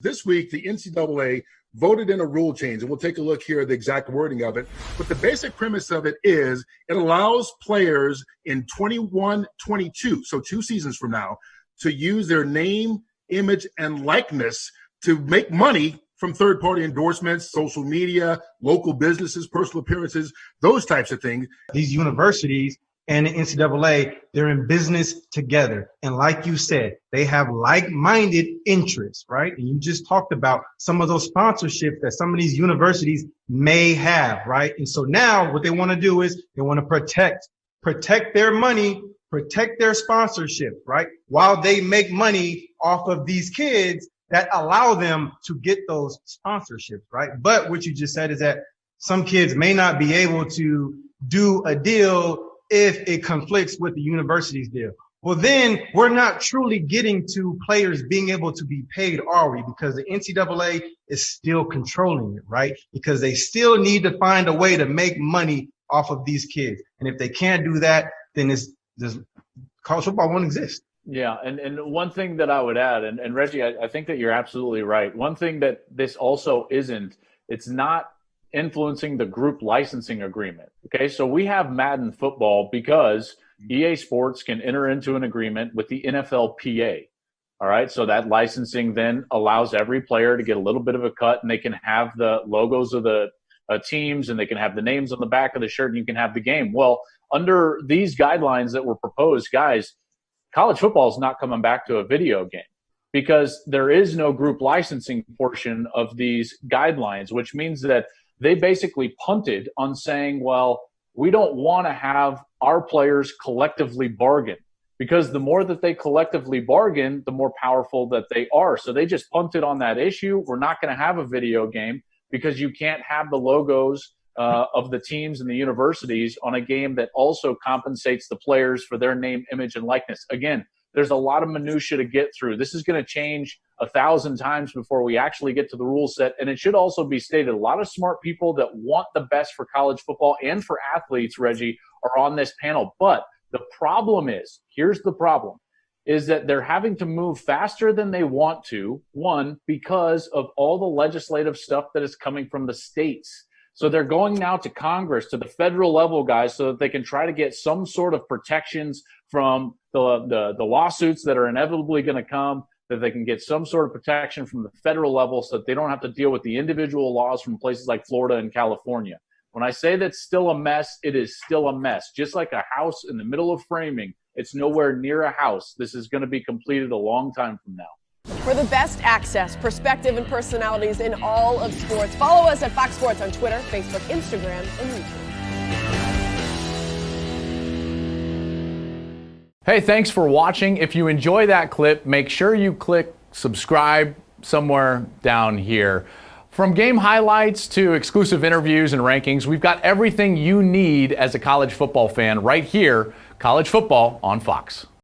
This week, the NCAA voted in a rule change, and we'll take a look here at the exact wording of it. But the basic premise of it is it allows players in 21-22, so 2 seasons from now, to use their name, image, and likeness to make money from third-party endorsements, social media, local businesses, personal appearances, those types of things. These universities and the NCAA, they're in business together. And like you said, they have like-minded interests, right? And you just talked about some of those sponsorships that some of these universities may have, right? And so now what they want to do is they want to protect their money, protect their sponsorship, right? While they make money off of these kids that allow them to get those sponsorships, right? But what you just said is that some kids may not be able to do a deal if it conflicts with the university's deal. Well, then we're not truly getting to players being able to be paid, are we? Because the NCAA is still controlling it, right? Because they still need to find a way to make money off of these kids. And if they can't do that, then college football won't exist. Yeah, and one thing that I would add, and Reggie, I think that you're absolutely right. One thing that this also isn't, it's not influencing the group licensing agreement. Okay, so we have Madden football because EA Sports can enter into an agreement with the NFLPA. All right, so that licensing then allows every player to get a little bit of a cut, and they can have the logos of the teams, and they can have the names on the back of the shirt, and you can have the game. Well, under these guidelines that were proposed, guys, college football is not coming back to a video game because there is no group licensing portion of these guidelines, which means that they basically punted on saying, well, we don't want to have our players collectively bargain because the more that they collectively bargain, the more powerful that they are. So they just punted on that issue. We're not going to have a video game because you can't have the logos of the teams and the universities on a game that also compensates the players for their name, image, and likeness. Again, there's a lot of minutia to get through. This is going to change 1,000 times before we actually get to the rule set. And it should also be stated, a lot of smart people that want the best for college football and for athletes, Reggie, are on this panel. But the problem is, here's the problem, is that they're having to move faster than they want to, one, because of all the legislative stuff that is coming from the states. So they're going now to Congress, to the federal level, guys, so that they can try to get some sort of protections from the lawsuits that are inevitably going to come, that they can get some sort of protection from the federal level so that they don't have to deal with the individual laws from places like Florida and California. When I say that's still a mess, it is still a mess. Just like a house in the middle of framing, it's nowhere near a house. This is going to be completed a long time from now. For the best access, perspective, and personalities in all of sports, follow us at Fox Sports on Twitter, Facebook, Instagram, and YouTube. Hey, thanks for watching. If you enjoy that clip, make sure you click subscribe somewhere down here. From game highlights to exclusive interviews and rankings, we've got everything you need as a college football fan right here, College Football on Fox.